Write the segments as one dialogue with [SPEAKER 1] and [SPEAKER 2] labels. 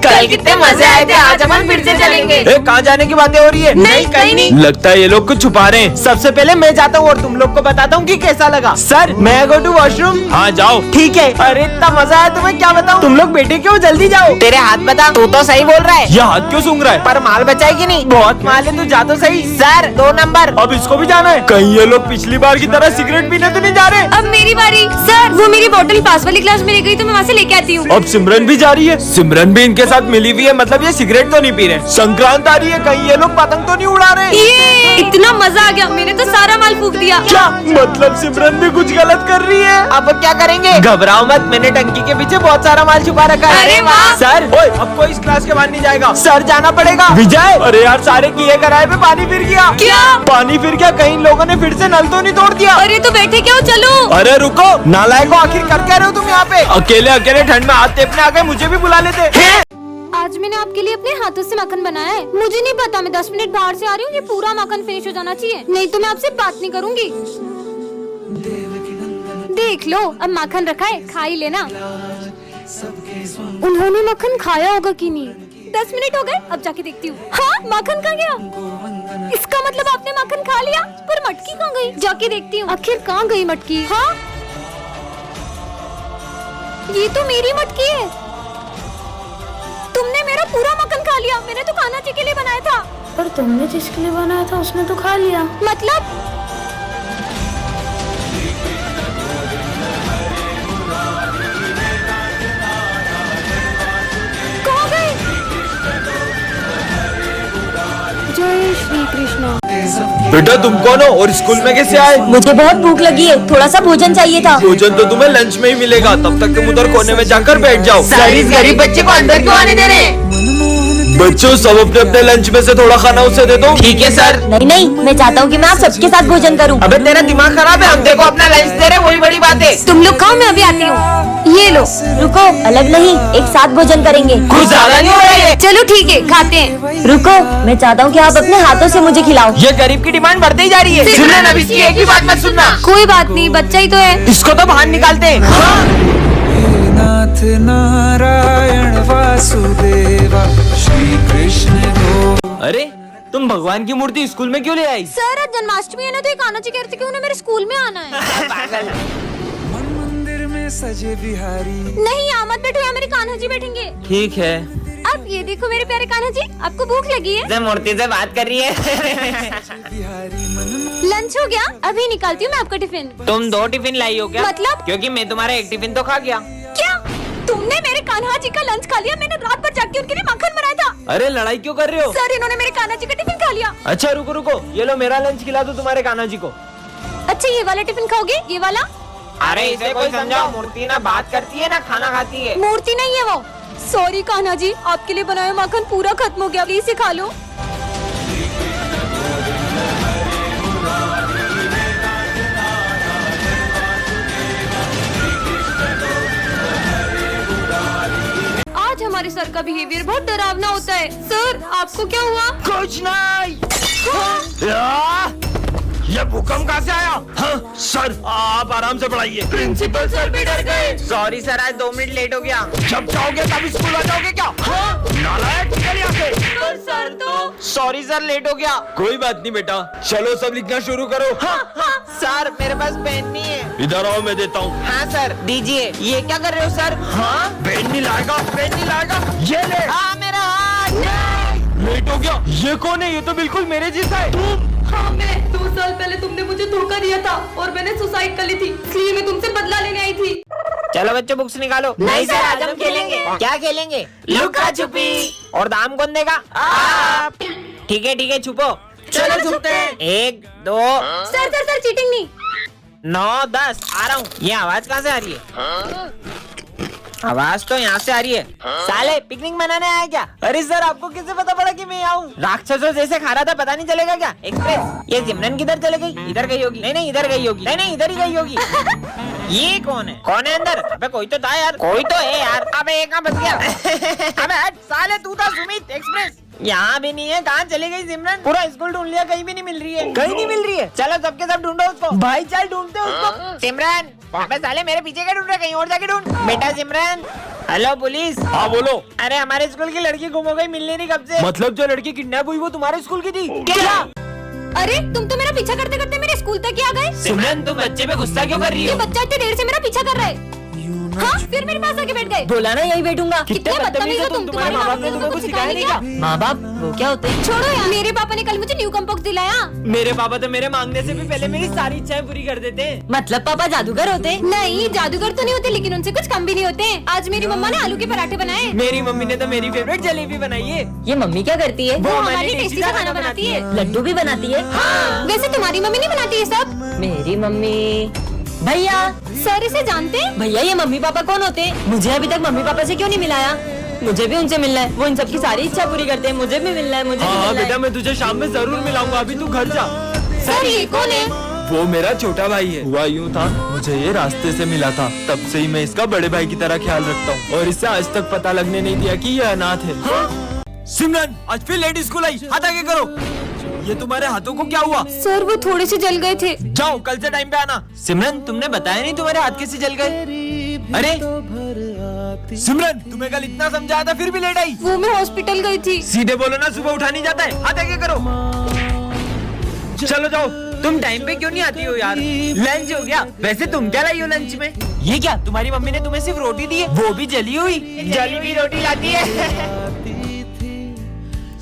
[SPEAKER 1] कल कितने मजे आए थे, आज अपन फिर से चलेंगे।
[SPEAKER 2] कहाँ जाने की बातें हो रही है?
[SPEAKER 1] नहीं, कहीं नहीं।
[SPEAKER 2] लगता है ये लोग कुछ छुपा रहे हैं। सबसे पहले मैं जाता हूँ और तुम लोग को बताता हूँ कि कैसा लगा। सर मैं गो टू वॉशरूम। हाँ जाओ। ठीक है। अरे इतना मजा आया तुम्हें क्या बताऊँ। तुम लोग बेटे क्यों, जल्दी जाओ।
[SPEAKER 1] तेरे हाथ बता, तू तो सही बोल रहा है।
[SPEAKER 2] ये हाथ क्यों सूंघ रहा है?
[SPEAKER 1] पर माल बचा है कि नहीं?
[SPEAKER 2] बहुत माल है, तू जा तो सही।
[SPEAKER 1] Sir 2 number.
[SPEAKER 2] अब इसको भी जाना है। कहीं ये लोग पिछली बार की तरह सिगरेट पीने तो नहीं जा रहे?
[SPEAKER 3] अब मेरी बारी। सर वो मेरी बोतल पास वाली क्लास में रह गई तो मैं वहाँ से लेके आती हूँ।
[SPEAKER 2] अब सिमरन भी जा रही है। सिमरन भी इनके साथ मिली हुई है, मतलब ये सिगरेट तो नहीं पी रहे। संक्रांत आ रही है, कहीं ये लोग पतंग तो नहीं उड़ा रहे?
[SPEAKER 3] ये इतना मजा आ गया, मैंने तो सारा माल फूक दिया।
[SPEAKER 2] क्या मतलब सिमरन भी कुछ गलत कर रही है?
[SPEAKER 1] अब क्या करेंगे?
[SPEAKER 2] घबराओ मत, मैंने टंकी के पीछे बहुत सारा माल छुपा रखा है।
[SPEAKER 3] अरे वाह।
[SPEAKER 2] सर ओए, अब कोई इस क्लास के बाहर नहीं जाएगा। सर जाना पड़ेगा। विजय, अरे यार सारे किए कराए पे पानी फिर गया।
[SPEAKER 3] क्या?
[SPEAKER 2] पानी फिर गया? कहीं लोगों ने फिर से नल तो नहीं तोड़ दिया?
[SPEAKER 3] अरे तो बैठे क्या हो, चलो।
[SPEAKER 2] अरे रुको, नालायकों आखिर कर क्या रहे हो तुम यहाँ पे? अकेले अकेले ठंड में हाथ टेपने आ गए, मुझे भी बुला लेते।
[SPEAKER 3] आज मैंने आपके लिए अपने हाथों से माखन बनाया है। मुझे नहीं पता, मैं 10 मिनट बाहर से आ रही हूँ, ये पूरा माखन फिनिश हो जाना चाहिए, नहीं तो मैं आपसे बात नहीं करूँगी। देख लो, अब माखन रखा है, खा ही लेना। उन्होंने माखन खाया होगा कि नहीं? 10 मिनट हो गए, अब जाके देखती हूँ। हाँ, माखन कहाँ गया? इसका मतलब आपने माखन खा लिया, पर मटकी कहाँ गई? जाके देखती हूँ, आखिर कहाँ गई मटकी? हाँ, ये तो मेरी मटकी है। तुमने मेरा पूरा मक्खन खा लिया, मैंने तो कान्हा जी के लिए बनाया था।
[SPEAKER 4] पर तुमने जिसके लिए बनाया था उसने तो खा लिया।
[SPEAKER 3] मतलब? कहाँ गए? जय श्री कृष्ण।
[SPEAKER 2] बेटा तुम कौन हो और स्कूल में कैसे आए?
[SPEAKER 4] मुझे बहुत भूख लगी है, थोड़ा सा भोजन चाहिए था।
[SPEAKER 2] भोजन तो तुम्हें लंच में ही मिलेगा, तब तक तुम उधर कोने में जाकर बैठ जाओ।
[SPEAKER 1] सर इस गरीब बच्चे को अंदर क्यों आने दे रहे?
[SPEAKER 2] बच्चों सब अपने अपने लंच में से थोड़ा खाना उसे दे दो।
[SPEAKER 1] ठीक है सर।
[SPEAKER 4] नहीं नहीं, मैं चाहता हूँ कि मैं आप सबके साथ भोजन करूँ।
[SPEAKER 1] अबे तेरा दिमाग खराब है, हम देखो अपना लंच दे रहे, वही बड़ी बात है।
[SPEAKER 3] तुम लोग खाओ, मैं अभी आती हूँ। ये लो।
[SPEAKER 4] रुको, अलग नहीं, एक साथ भोजन करेंगे।
[SPEAKER 1] कुछ ज्यादा नहीं हो रहा है?
[SPEAKER 3] चलो ठीक है, खाते हैं।
[SPEAKER 4] रुको, मैं चाहता हूँ कि आप अपने हाथों से मुझे खिलाओ।
[SPEAKER 1] ये गरीब की डिमांड बढ़ती ही जा रही है। सिमरन अब इसकी एक भी बात मत सुनना।
[SPEAKER 3] कोई बात नहीं, बच्चा ही तो है।
[SPEAKER 1] इसको तो बाहर निकालते हैं।
[SPEAKER 5] नाथ नारायण वासुदेवा श्री कृष्ण गो।
[SPEAKER 2] अरे तुम भगवान की मूर्ति स्कूल में क्यों ले आई?
[SPEAKER 3] सर आज जन्माष्टमी है ना, तो ये कान्हा जी कह रहे थे कि उन्हें मेरे स्कूल में आना है।
[SPEAKER 5] मन मंदिर में सजे बिहारी।
[SPEAKER 3] नहीं, यहाँ मत बैठो, यहाँ मेरे कान्हा जी बैठेंगे।
[SPEAKER 2] ठीक है।
[SPEAKER 3] अब ये देखो मेरे प्यारे कान्हा जी, आपको भूख लगी है?
[SPEAKER 1] मूर्ति से बात कर रही है।
[SPEAKER 5] बिहारी मन
[SPEAKER 3] लंच हो गया, अभी निकालती हूँ मैं आपका टिफिन।
[SPEAKER 1] तुम 2 टिफिन लाई हो क्या?
[SPEAKER 3] मतलब?
[SPEAKER 1] क्योंकि मैं तुम्हारा एक टिफिन तो खा गया।
[SPEAKER 3] क्या? तुमने मेरे कान्हा जी का लंच खा लिया? मैंने रात भर जाग के उनके लिए माखन बनाया था।
[SPEAKER 2] अरे लड़ाई क्यों कर रहे हो?
[SPEAKER 3] सर इन्होंने मेरे कान्हा जी का टिफिन खा लिया।
[SPEAKER 2] अच्छा रुको रुको, ये लो मेरा लंच खिला दो तुम्हारे कान्हा जी को।
[SPEAKER 3] अच्छा ये वाला टिफिन खाओगे? ये वाला?
[SPEAKER 1] अरे इसे कोई समझाओ, मूर्ति ना बात करती है ना खाना खाती है।
[SPEAKER 3] मूर्ति नहीं है वो। सॉरी कान्हा जी, आपके लिए बनाया माखन पूरा खत्म हो गया, प्लीज खा लो। आज हमारे सर का बिहेवियर बहुत डरावना होता है। सर आपको क्या हुआ?
[SPEAKER 2] कुछ नहीं। ये भूकंप कहाँ से आया? हाँ, सर आप आराम से पढ़ाइए। प्रिंसिपल सर भी डर गए।
[SPEAKER 1] सॉरी सर, आज 2 मिनट लेट हो गया।
[SPEAKER 2] जब जाओगे तब स्कूल आ जाओगे क्या? हाँ? नालायक निकल यहाँ से।
[SPEAKER 3] पर सर तो।
[SPEAKER 1] सॉरी सर, लेट हो गया।
[SPEAKER 2] कोई बात नहीं बेटा, चलो सब लिखना शुरू करो।
[SPEAKER 1] हाँ, सर मेरे पास पेन नहीं है।
[SPEAKER 2] इधर आओ मैं देता हूँ।
[SPEAKER 1] हाँ सर दीजिए। ये क्या कर रहे हो सर?
[SPEAKER 2] हाँ पेन नहीं लाएगा, पेन नहीं लाएगा। ये ले।
[SPEAKER 1] हाँ मेरा हाथ।
[SPEAKER 2] लेट हो गया। ये कौन है? ये तो बिल्कुल मेरे जैसा है। तुम?
[SPEAKER 3] हाँ मैं 2 साल पहले तुमने मुझे धोखा दिया था और मैंने सुसाइड कर ली थी, इसलिए मैं तुमसे बदला लेने आई थी।
[SPEAKER 1] चलो बच्चों बुक्स निकालो।
[SPEAKER 3] नहीं सर, आज हम खेलेंगे।
[SPEAKER 1] क्या खेलेंगे? लुका छुपी। और दाम कौन देगा? आप। ठीक है छुपो।
[SPEAKER 3] चलो छुपते हैं।
[SPEAKER 1] 1 2।
[SPEAKER 3] सर सर सर चीटिंग नहीं।
[SPEAKER 1] 9 10 आ रहा हूँ। ये आवाज कहाँ से आ रही है? आवाज तो यहाँ से आ रही है। साले पिकनिक मनाने आया क्या? अरे सर आपको कैसे पता पड़ा कि मैं यहाँ हूँ? राक्षसों जैसे खा रहा था, पता नहीं चलेगा क्या? एक्सप्रेस। ये सिमरन किधर चले गई? इधर गई होगी। नहीं इधर गई होगी। नहीं इधर ही गई होगी। ये कौन है अंदर? अबे कोई तो था यार। कोई तो है यार। अबे एक कहाँ बच गया? अबे हट साले, तू था सुमित एक्सप्रेस। यहाँ भी नहीं है, कहाँ चली गई सिमरन? पूरा स्कूल ढूंढ लिया, कहीं भी नहीं मिल रही है। कहीं नहीं मिल रही है? चलो सबके सब ढूंढो उसको। भाई चल ढूंढते उसको। सिमरन, अबे साले मेरे पीछे क्या ढूंढ रहे? कहीं और जाके ढूंढ। बेटा सिमरन, हेलो पुलिस।
[SPEAKER 2] हाँ बोलो।
[SPEAKER 1] अरे हमारे स्कूल की लड़की गुम हो गई, मिलने नहीं कब से।
[SPEAKER 2] मतलब जो लड़की किडनैप हुई वो तुम्हारे स्कूल की थी?
[SPEAKER 1] क्या?
[SPEAKER 3] अरे तुम तो मेरा पीछा करते करते मेरे स्कूल तक ही आ गए।
[SPEAKER 1] सिमरन तुम बच्चे पे गुस्सा क्यों कर रही
[SPEAKER 3] ये
[SPEAKER 1] हो?
[SPEAKER 3] बच्चा इतनी देर से मेरा पीछा कर रहा है। हाँ, फिर मेरे पास आके बैठ गए।
[SPEAKER 4] बोला ना यही बैठूंगा।
[SPEAKER 3] कितने बदतमीज हो तुम। तुम्हारे माँ बाप ने तुमको कुछ सिखाया नहीं क्या?
[SPEAKER 4] माँ बाप वो क्या होते हैं?
[SPEAKER 3] छोड़ो यार, मेरे पापा ने कल मुझे न्यू कम्पोक्स दिलाया।
[SPEAKER 1] मेरे पापा तो मेरे मांगने से भी पहले मेरी सारी इच्छाएं पूरी कर देते हैं।
[SPEAKER 4] मतलब पापा जादूगर होते हैं?
[SPEAKER 3] नहीं, जादूगर तो नहीं होते, लेकिन उनसे कुछ कम भी नहीं होते। आज मेरी मम्मा ने आलू के पराठे बनाए।
[SPEAKER 1] मेरी मम्मी ने तो मेरी फेवरेट जलेबी बनाई है।
[SPEAKER 4] ये मम्मी क्या करती है?
[SPEAKER 3] वो हमारी टेस्टी सा खाना बनाती है।
[SPEAKER 4] लड्डू भी बनाती है?
[SPEAKER 3] हाँ, वैसे तुम्हारी मम्मी नहीं बनाती ये सब?
[SPEAKER 4] मेरी मम्मी। भैया
[SPEAKER 3] सर इसे जानते हैं?
[SPEAKER 4] भैया ये मम्मी पापा कौन होते हैं? मुझे अभी तक मम्मी पापा से क्यों नहीं मिलाया? मुझे भी उनसे मिलना है। वो इन सबकी सारी इच्छा पूरी करते हैं। मुझे भी मिलना है। मुझे भी
[SPEAKER 2] हाँ
[SPEAKER 4] मिलना
[SPEAKER 2] बेटा
[SPEAKER 4] है।
[SPEAKER 2] मैं तुझे शाम में जरूर मिलाऊंगा, अभी तू घर जा।
[SPEAKER 3] सर ये कौन है?
[SPEAKER 2] वो मेरा छोटा भाई है। हुआ यूँ था, मुझे ये रास्ते से मिला था, तब से ही मैं इसका बड़े भाई की तरह ख्याल रखता हूँ और इससे आज तक पता लगने नहीं दिया कि ये अनाथ है। सिमरन आज फिर लेट स्कूल आई, हाथ आगे करो। ये तुम्हारे हाथों को क्या हुआ?
[SPEAKER 3] सर वो थोड़े से जल गए थे।
[SPEAKER 2] जाओ कल से टाइम पे आना। सिमरन तुमने बताया नहीं तुम्हारे हाथ कैसे जल गए? अरे सिमरन तुम्हें कल इतना समझाया था फिर भी लेट आई।
[SPEAKER 3] वो मैं हॉस्पिटल गई थी।
[SPEAKER 2] सीधे बोलो ना, सुबह उठा नहीं जाता है। हाथ आगे करो। चलो जाओ।
[SPEAKER 1] तुम टाइम पे क्यों नहीं आती हो यार? लंच हो गया। वैसे तुम क्या लाई हो लंच में?
[SPEAKER 2] ये क्या तुम्हारी मम्मी ने तुम्हें सिर्फ रोटी दी है, वो भी जली हुई?
[SPEAKER 1] जली हुई रोटी लाती है।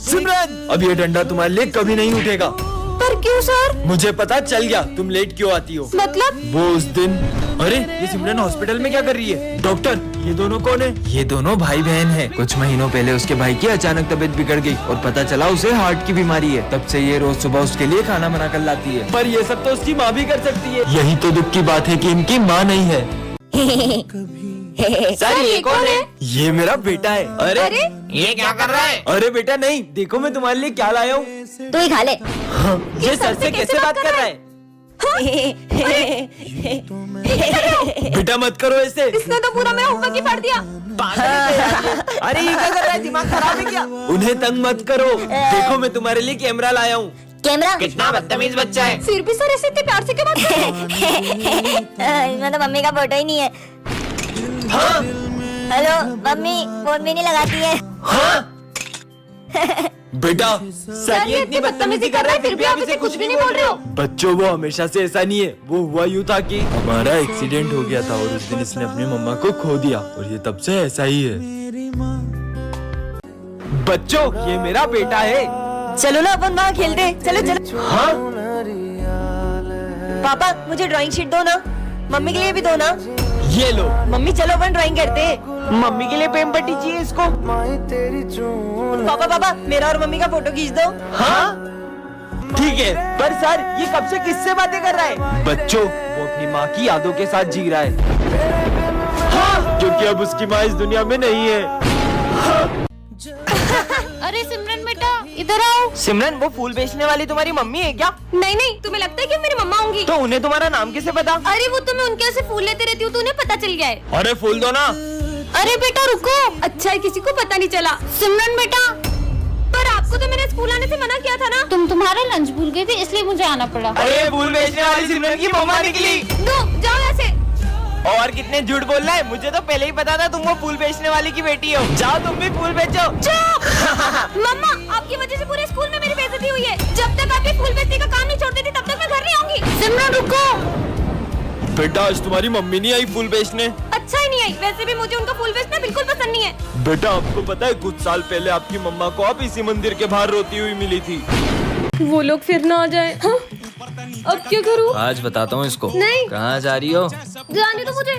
[SPEAKER 2] सिमरन अब ये डंडा तुम्हारे लिए कभी नहीं उठेगा।
[SPEAKER 3] पर क्यों सर?
[SPEAKER 2] मुझे पता चल गया तुम लेट क्यों आती हो।
[SPEAKER 3] मतलब?
[SPEAKER 2] वो उस दिन। अरे ये सिमरन हॉस्पिटल में क्या कर रही है? डॉक्टर ये दोनों कौन है? ये दोनों भाई बहन हैं। कुछ महीनों पहले उसके भाई की अचानक तबीयत बिगड़ गई और पता चला उसे हार्ट की बीमारी है। तब से ये रोज सुबह उसके लिए खाना बना कर लाती है। पर ये सब तो उसकी माँ भी कर सकती है। यही तो दुख की बात है कि इनकी माँ नहीं है।
[SPEAKER 1] सर ये कौन है?
[SPEAKER 2] ये मेरा बेटा है।
[SPEAKER 3] अरे
[SPEAKER 1] ये क्या कर रहा है?
[SPEAKER 2] अरे बेटा नहीं, देखो मैं तुम्हारे लिए क्या लाया हूँ।
[SPEAKER 4] तो ही खा ले।
[SPEAKER 2] ये सर से कैसे बात कर रहा है? बेटा मत करो ऐसे।
[SPEAKER 3] इसने तो पूरा मेरा होमवर्क ही पढ़ दिया।
[SPEAKER 2] अरे ये क्या कर रहा है? दिमाग खराब है क्या? उन्हें तंग मत करो। देखो मैं तुम्हारे लिए कैमरा लाया हूँ।
[SPEAKER 4] कैमरा?
[SPEAKER 1] कितना बदतमीज बच्चा है।
[SPEAKER 3] फिर भी सर ऐसे इतने प्यार से क्यों बात कर रहे हो?
[SPEAKER 4] इसमें तो मम्मी का फोटो ही नहीं है।
[SPEAKER 2] हाँ
[SPEAKER 4] हेलो मम्मी, फोन भी नहीं लगाती है।
[SPEAKER 2] बेटा
[SPEAKER 3] सर ये इतनी बदतमीजी कर रहा है, फिर भी आप इसे कुछ भी नहीं बोल रहे हो।
[SPEAKER 2] बच्चों वो हमेशा से ऐसा नहीं है। वो हुआ यूँ था कि हमारा एक्सीडेंट हो गया था और उस दिन इसने अपनी मम्मा को खो दिया और ये तब से ऐसा ही है। बच्चों ये मेरा बेटा है।
[SPEAKER 4] चलो ना अपन वहाँ खेलते हैं। चलो चलो।
[SPEAKER 2] हाँ
[SPEAKER 4] पापा मुझे ड्राइंग शीट दो ना, मम्मी के लिए भी दो ना।
[SPEAKER 2] ये लो।
[SPEAKER 4] मम्मी चलो अपन ड्राइंग करते हैं।
[SPEAKER 1] मम्मी के लिए पेन पट्टी चाहिए इसको।
[SPEAKER 4] पापा पापा मेरा और मम्मी का फोटो खींच दो।
[SPEAKER 2] हाँ ठीक है। पर सर ये कब से किससे बातें कर रहा है? बच्चों वो अपनी माँ की यादों के साथ जी रहा है। हाँ क्योंकि अब उसकी माँ इस दुनिया में नहीं है।
[SPEAKER 3] अरे सिमरन बेटा इधर आओ।
[SPEAKER 1] सिमरन वो फूल बेचने वाली तुम्हारी मम्मी है क्या?
[SPEAKER 3] नहीं नहीं, तुम्हें लगता है कि मेरी मम्मा होंगी?
[SPEAKER 1] तो उन्हें तुम्हारा नाम कैसे पता?
[SPEAKER 3] अरे वो तो मैं उनके यहाँ से फूल लेते रहती हूँ, तो उन्हें पता चल गया है।
[SPEAKER 2] अरे फूल दो ना।
[SPEAKER 3] अरे बेटा रुको। अच्छा है किसी को पता नहीं चला। सिमरन बेटा, पर आपको तो मैंने स्कूल आने से मना किया था ना। तुम तुम्हारा लंच भूल गए थे इसलिए मुझे आना पड़ा।
[SPEAKER 2] अरे फूल बेचने वाली सिमरन की मम्मा निकली।
[SPEAKER 3] दो जाओ ऐसे।
[SPEAKER 1] और कितने झूठ बोल रहा है? मुझे तो पहले ही पता था तुम वो फूल बेचने वाली की बेटी हो। जाओ तुम भी फूल बेचो।
[SPEAKER 3] मम्मा आपकी वजह से पूरे स्कूल में मेरी बेइज्जती हुई है। जब तक आप ये फूल बेचने का काम नहीं छोड़ देती तब तक मैं घर नहीं आऊंगी। सिमरन रुको।
[SPEAKER 2] बेटा आज तुम्हारी मम्मी नहीं आई फूल बेचने।
[SPEAKER 3] अच्छा ही नहीं आई। वैसे भी मुझे उनका फूल बेचना बिल्कुल पसंद नहीं है।
[SPEAKER 2] बेटा आपको पता है कुछ साल पहले आपकी मम्मा को आप इसी मंदिर के बाहर रोती हुई मिली थी।
[SPEAKER 3] वो लोग फिर ना आ जाए। हाँ? अब क्या करूँ?
[SPEAKER 2] आज बताता हूँ इसको।
[SPEAKER 3] नहीं।
[SPEAKER 2] कहाँ जा रही हो?
[SPEAKER 3] जाने दो मुझे।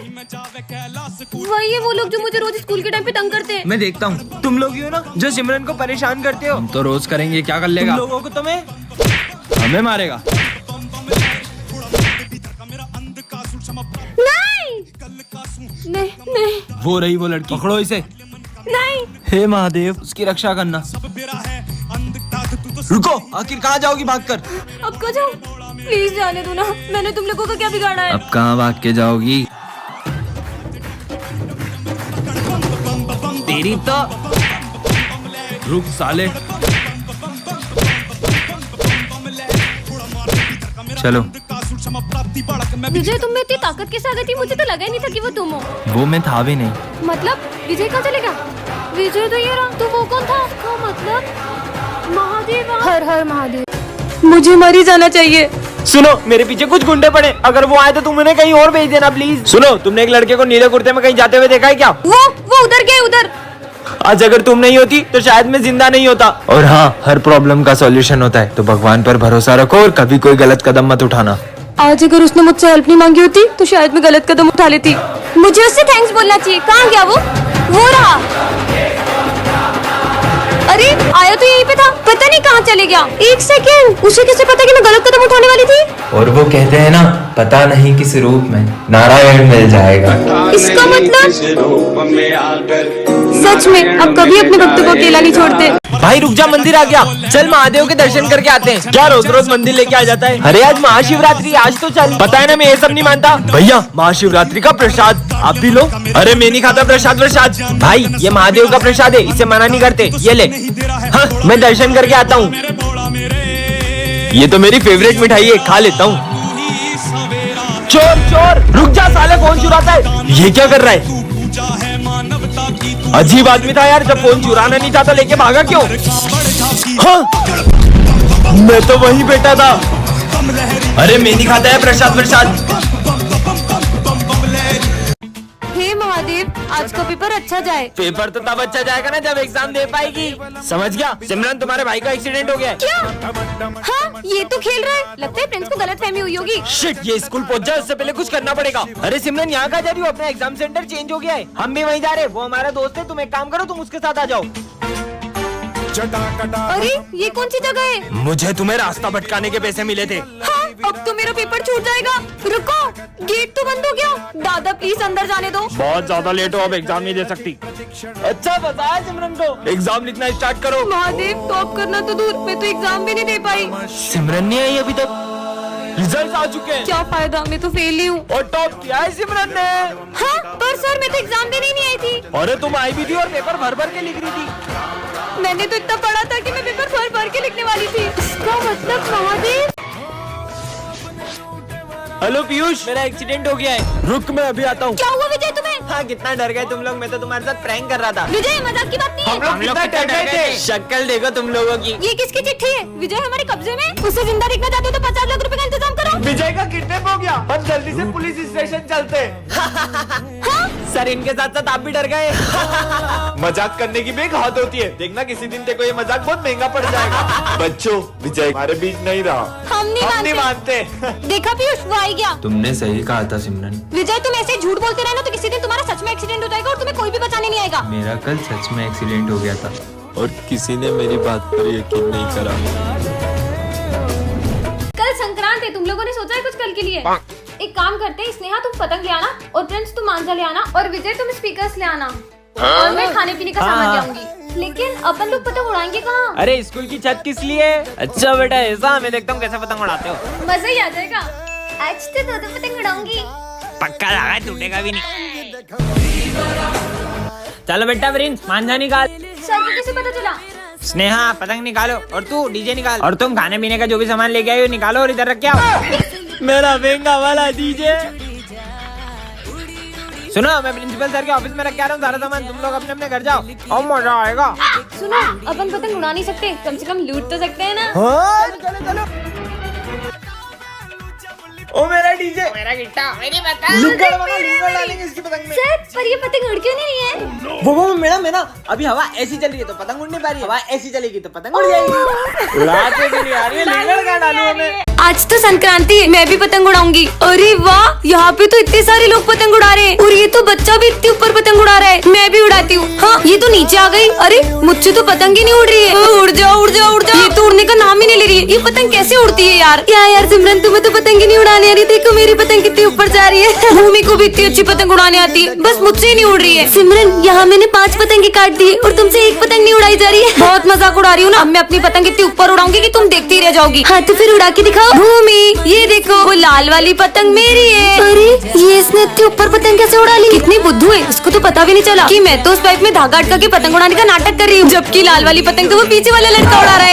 [SPEAKER 3] वही है वो लोग जो मुझे रोज स्कूल के टाइम पे तंग करते हैं।
[SPEAKER 1] मैं देखता हूँ। तुम लोग ही हो ना जो सिमरन को परेशान करते हो?
[SPEAKER 2] हम तो रोज करेंगे, क्या कर लेगा?
[SPEAKER 1] तुम लोगों को तो मैं
[SPEAKER 2] हमें मारेगा।
[SPEAKER 3] नहीं नहीं नहीं
[SPEAKER 2] वो रही वो लड़की, पकड़ो इसे।
[SPEAKER 3] नहीं।
[SPEAKER 2] हे महादेव उसकी रक्षा करना। रुको, आखिर कहाँ जाओगी भागकर?
[SPEAKER 3] अब कहाँ जाऊँ? प्लीज जाने दो ना। मैंने तुम लोगों का क्या बिगाड़ा है?
[SPEAKER 2] अब कहाँ भाग के जाओगी?
[SPEAKER 1] तेरी तो।
[SPEAKER 2] रुक साले। चलो।
[SPEAKER 3] विजय तुम में इतनी ताकत कैसे आ गई थी? मुझे तो लगा ही नहीं था कि वो तुम हो।
[SPEAKER 2] वो मैं था भी नहीं।
[SPEAKER 3] मतलब विजय कहाँ चले गया? विजय तो ये रहा, तो वो कौन था? इसका मतलब महादेव। हर हर महादेव।
[SPEAKER 4] मुझे मर ही जाना चाहिए।
[SPEAKER 1] सुनो, मेरे पीछे कुछ गुंडे पड़े, अगर वो आए तो तुम उन्हें कहीं और भेज देना प्लीज। सुनो, तुमने एक लड़के को नीले कुर्ते में कहीं जाते हुए देखा है क्या?
[SPEAKER 3] वो उधर गए, उधर।
[SPEAKER 1] आज अगर तुम नहीं होती तो शायद मैं जिंदा नहीं होता।
[SPEAKER 2] और हाँ, हर प्रॉब्लम का सॉल्यूशन होता है, तो भगवान पर भरोसा रखो और कभी कोई गलत कदम मत उठाना।
[SPEAKER 3] आज अगर उसने मुझसे हेल्प नहीं मांगी होती तो शायद मैं गलत कदम उठा लेती। मुझे उससे थैंक्स बोलना चाहिए। कहाँ गया वो रहा। अरे आया तो यहीं पे था, पता नहीं कहाँ चले गया। एक सेकेंड, उसे कैसे पता कि मैं गलत कदम उठाने वाली थी?
[SPEAKER 2] और वो कहते हैं ना, पता नहीं किस रूप में नारायण मिल जाएगा।
[SPEAKER 3] इसका मतलब सच में अब कभी अपने भक्तों को अकेला नहीं छोड़ते।
[SPEAKER 1] भाई रुक जा, मंदिर आ गया, चल महादेव के दर्शन करके आते हैं। क्या रोज रोज मंदिर लेके आ जाता है? अरे आज महाशिवरात्रि, आज तो चल। पता है ना, मैं ये सब नहीं मानता।
[SPEAKER 2] भैया, महाशिवरात्रि का प्रसाद आप भी लो।
[SPEAKER 1] अरे मैं नहीं खाता प्रसाद। भाई ये महादेव का प्रसाद है, इसे मना नहीं करते, ये ले। हाँ, मैं दर्शन करके आता हूँ।
[SPEAKER 2] ये तो मेरी फेवरेट मिठाई है, खा लेता हूँ।
[SPEAKER 1] चोर, रुक जा साले, फोन चुराता है।
[SPEAKER 2] ये क्या कर रहा है?
[SPEAKER 1] अजीब आदमी था यार, जब फोन चुराना नहीं चाहता लेके भागा क्यों? हाँ, मैं तो वही बैठा था।
[SPEAKER 2] अरे मैं नहीं खाता है प्रसाद।
[SPEAKER 3] हे महादेव, आज का पेपर अच्छा जाए।
[SPEAKER 1] पेपर तो तब अच्छा जाएगा ना जब एग्जाम दे पाएगी। समझ गया? सिमरन, तुम्हारे भाई का एक्सीडेंट हो गया है।
[SPEAKER 3] क्या? हाँ, ये तो खेल रहा है। लगता है प्रिंस को गलतफहमी हुई होगी।
[SPEAKER 1] शिट, ये स्कूल पहुंच जाए उससे पहले कुछ करना पड़ेगा। अरे सिमरन, यहाँ कहाँ जा रही हो? अपना एग्जाम सेंटर चेंज हो गया है। हम भी वहीं जा रहे हैं, वो हमारा दोस्त है। तुम एक काम करो, तुम उसके साथ आ जाओ।
[SPEAKER 3] अरे ये कौन सी जगह है?
[SPEAKER 1] मुझे तुम्हें रास्ता भटकाने के पैसे मिले थे।
[SPEAKER 3] हाँ, अब तो मेरा पेपर छूट जाएगा। रुको, गेट तो बंद हो गया। दादा प्लीज अंदर जाने दो।
[SPEAKER 1] बहुत ज्यादा लेट हो, अब एग्जाम नहीं दे सकती। अच्छा बताया सिमरन को, एग्जाम लिखना स्टार्ट करो।
[SPEAKER 3] महादेव, टॉप करना तो दूर, मैं तो एग्जाम भी नहीं दे पाई।
[SPEAKER 1] सिमरन नहीं आई अभी तक, रिजल्ट आ चुके हैं।
[SPEAKER 3] क्या फायदा, मैं तो फेल ही हूँ।
[SPEAKER 1] और टॉप किया है सिमरन ने।
[SPEAKER 3] हाँ, पर सर मैं तो एग्जाम देने ही नहीं आई थी।
[SPEAKER 1] अरे तुम आई भी थी और पेपर भर के लिख रही थी।
[SPEAKER 3] मैंने तो इतना पढ़ा था कि मैं पेपर भर के लिखने वाली थी। इसका मतलब महादेव।
[SPEAKER 1] हेलो पीयूष, मेरा एक्सीडेंट हो गया है। रुक, मैं अभी आता हूँ।
[SPEAKER 3] क्या हुआ विजय तुम्हें?
[SPEAKER 1] हाँ, कितना डर गए तुम लोग, मैं तो तुम्हारे साथ प्रैंक कर रहा था।
[SPEAKER 3] विजय, मजाक की बात नहीं है।
[SPEAKER 1] हम लोग कितना डर गए थे। शक्ल देखो तुम लोगों की।
[SPEAKER 3] ये किसकी चिट्ठी है? विजय हमारे कब्जे में। उसे जिंदा देखना चाहते हो तो 50 लाख रुपए का इंतजाम करो।
[SPEAKER 1] विजय का किडनैप हो गया, हम जल्दी से पुलिस स्टेशन चलते हैं। सर, इनके साथ साथ आप भी डर गए।
[SPEAKER 6] मजाक करने की भी एक हद होती है। देखना किसी दिन तेरे को ये मजाक बहुत महंगा पड़ जाएगा। बच्चों, विजय हमारे बीच नहीं रहा।
[SPEAKER 3] हम नहीं
[SPEAKER 6] मानते।
[SPEAKER 3] देखा पीयूष, वो आ ही गया।
[SPEAKER 2] तुमने सही कहा था सिमरन।
[SPEAKER 3] विजय, तुम ऐसे झूठ बोलते रहना तो किसी दिन तुम्हारा सच में एक्सीडेंट हो जाएगा और तुम्हें कोई भी बचाने नहीं आएगा।
[SPEAKER 2] मेरा कल सच में एक्सीडेंट हो गया था
[SPEAKER 6] और किसी ने मेरी बात पर यकीन नहीं करा।
[SPEAKER 3] कल संक्रांत है, तुम लोगों ने सोचा है कुछ कल के लिए? एक काम करते हैं, स्नेहा तुम पतंग ले आना और प्रिंस तुम मांझा ले आना और विजय तुम स्पीकर्स ले आना और मैं खाने पीने का सामान ले आऊंगी। लेकिन अपन लोग पतंग उड़ाएंगे कहाँ?
[SPEAKER 1] अरे स्कूल की छत किस लिए? अच्छा बेटा ऐसा, मैं देखता हूँ कैसे पतंग उड़ाते हो।
[SPEAKER 3] मजा ही आ जाएगा। आज तो दो पतंग उड़ाऊंगी।
[SPEAKER 1] पक्का लगा, टूटेगा भी नहीं। चलो बेटा प्रिंस, मांझा निकाल।
[SPEAKER 3] सर को कैसे पता चला?
[SPEAKER 1] स्नेहा पतंग निकालो और तू डीजे निकाल और तुम खाने पीने का जो भी सामान लेके आई हो निकालो और इधर रख के आओ। मेरा महंगा वाला डीजे। सुनो, मैं प्रिंसिपल सर के ऑफिस में रख के आ रहा हूँ सारा सामान। तुम लोग अपने अपने घर जाओ और मजा आएगा।
[SPEAKER 3] सुनो, अपन पतंग उड़ा नहीं सकते, कम से कम लूट तो सकते हैं ना।
[SPEAKER 1] हाँ, चलो। ओ मेरा डीजे, मेरा गिटार, मेरी पतंग डालेंगे इसकी पतंग में।
[SPEAKER 3] सर, पर ये पतंग उड़ क्यों नहीं है?
[SPEAKER 1] वो मैडम है ना, अभी हवा ऐसी चल रही है तो पतंग उड़ नहीं पा रही है। हवा ऐसी चलेगी तो पतंग उड़ जाएगी। उड़ाते भी नहीं आ रही है, लीगल का डालू हमें।
[SPEAKER 3] आज तो संक्रांति है, मैं भी पतंग उड़ाऊंगी। अरे वाह, यहाँ पे तो इतने सारे लोग पतंग उड़ा रहे हैं और ये तो बच्चा भी इतने ऊपर पतंग उड़ा रहा है। मैं भी उड़ाती हूँ। हाँ, ये तो नीचे आ गई। अरे मुझसे तो पतंग ही नहीं उड़ रही है। उड़ जाओ। ये तो उड़ने का नाम ही नहीं ले रही है। ये पतंग कैसे उड़ती है यार? यार सिमरन, तुम्हें तो पतंग ही नहीं उड़ाने आ रही। देखो मेरी पतंग कितनी ऊपर जा रही है। भूमि को भी इतनी अच्छी पतंग उड़ाने आती है, बस मुझसे ही नहीं उड़ रही है। सिमरन, यहाँ मैंने 5 पतंगे काट दी और तुमसे एक पतंग नहीं उड़ाई जा रही है। बहुत मजाक उड़ा रही हूँ ना। अब मैं अपनी पतंग इतनी ऊपर उड़ाऊंगी कि तुम देखती रह जाओगी। हाँ तो फिर उड़ा के दिखाओ। भूमि, ये देखो, वो लाल वाली पतंग मेरी है। अरे ये इसने इतनी ऊपर पतंग कैसे उड़ा ली? कितनी बुद्धू है, इसको तो पता भी नहीं चला कि मैं तो उस पाइप में धागा अटका के पतंग उड़ाने का नाटक कर रही हूँ, जबकि लाल वाली पतंग तो वो पीछे वाला लड़का उड़ा रहा है।